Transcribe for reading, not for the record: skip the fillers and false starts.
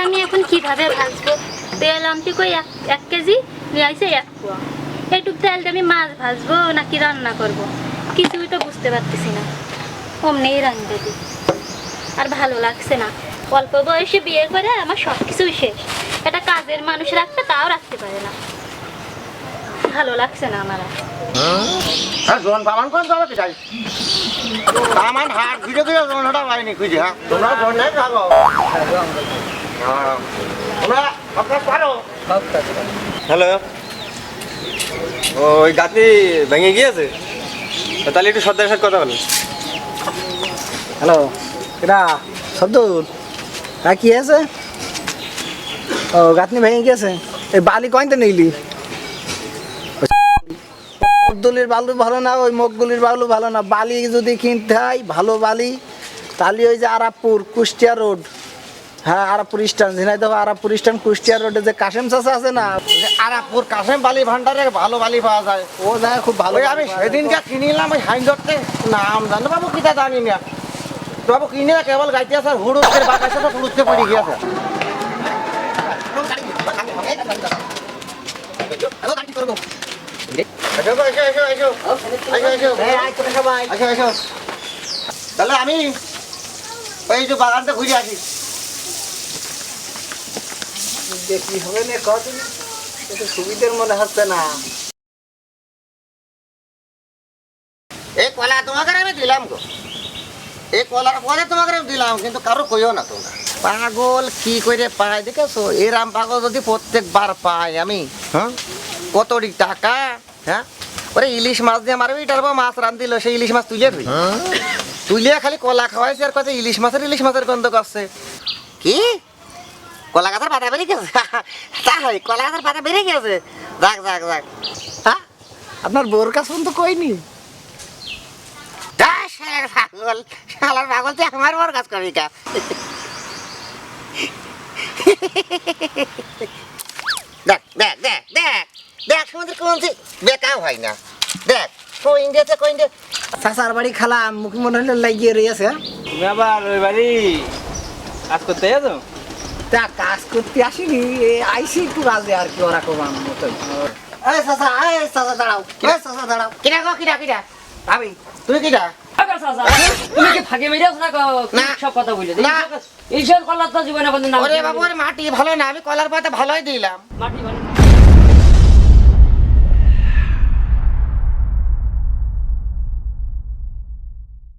আমি এখন কিভাবে ভাজবো? তেল আনতে কই 1 কেজি নিয়ে আইছে 1 পোয়া। এইটুকু তেল দিয়ে আমি মাছ ভাজবো নাকি রান্না করব কিছুই তো বুঝতে পারতেছি না। অমনেই রান্না দিই আর ভালো লাগছে না। অল্প বয়সে বিয়ে করে আমার সব কিছুই শেষ। এটা কাজের মানুষ রাখতে তাও রাখতে পারে না। ভালো লাগছে না আমার আর। হ্যাঁ জোন পামান কোন যাবে কি চাই পামান হাট ঘুরে ঘুরে জোনটা পাইনি খুঁজে হ্যাঁ তোমরা জোন নাই থাকো তোমরা আপনার পারো হ্যালো, ওই গাঁথনি ভেঙে গিয়েছে, তাহলে একটু সর্দারের সাথে কথা বলেন। হ্যালো, এটা সদ্দুর কি আছে? ও গাঁথনি ভেঙে গিয়েছে। এই বালি কয়তে নিলি? মকদুলির বালু ভালো না, ওই মকগুলির বালু ভালো না। বালি যদি কিনতে হয় ভালো বালি, তাহলে ওই যে আরাপুর কুষ্টিয়া রোড, হ্যাঁ আরাপুর স্ট্যান্ড, ঝিনাইদহ আরাপুর স্ট্যান্ড কুষ্টিয়া রোডে যে কাশেম চাচা আছে না, আরাপুর কাশেম বালি ভান্ডারে ভালো বালি পাওয়া যায়। ও যায় খুব ভালো। ওই আমি সেদিনকে কিনিলাম ওই হাইন ধরতে নাম জানো বাবু কিটা জানি না বাবু কিনে কেবল গাইতে আছে হুড়ুতে বাগাইছে তো হুড়ুতে পড়ে গিয়েছে। তাহলে আমি ওই যে বাগানটা ঘুরে আসি। দেখি হবে না কদিন, একটু সুবিধার মনে হচ্ছে না। এই কলা তোমাকে আমি দিলাম গো, এই কলার পরে তোমাকে আমি দিলাম, কিন্তু কারো কইও না তোমরা। পাগল কি করে পায় দেখেছো? এরাম পাগল যদি প্রত্যেকবার পাই আমি, হ্যাঁ কতটি টাকা, হ্যাঁ ওরে ইলিশ মাছ দিয়ে মারবি টারবো, মাছ রান দিল সেই ইলিশ মাছ তুলে ধুই, তুলে খালি কলা খাওয়াইছে আর কাছে ইলিশ মাছের গন্ধ করছে। কি কলা গাছের পাতা বেরিয়ে গেছে? তাই কলা গাছের পাতা বেরিয়ে গেছে? যাক যাক যাক। হ্যাঁ আপনার বোর কাছ পর্যন্ত কইনি? পাগল শালার পাগল তুই আমার বড় কাজ করবি কা? দেখ দেখ দেখ দেখ দেখ সমুদ্র কোন বেকাও হয় না। দেখ কই ইন্ডিয়াতে কই ইন্ডিয়া চাচার বাড়ি খালা মুখে মনে হলে লাগিয়ে রয়েছে। তুমি আবার ওই বাড়ি কাজ করতে যাচ্ছ? তা কাজ করতে আসিনি, আইসি একটু কাজে আর কি, ওরা কমার মতোই। এই চাচা দাঁড়াও, এই চাচা দাঁড়াও। কিরা গো কিরা কিরা? আমি তুমি কিরা? তুমি কি ফাঁকি মেরে না না। সব কথা বলে না। এইসব কলার তো জীবনে কোনদিন ওরে বাবু ওর মাটি ভালো না, আমি কলার পাতা ভালোই দিলাম। মাটি ভালো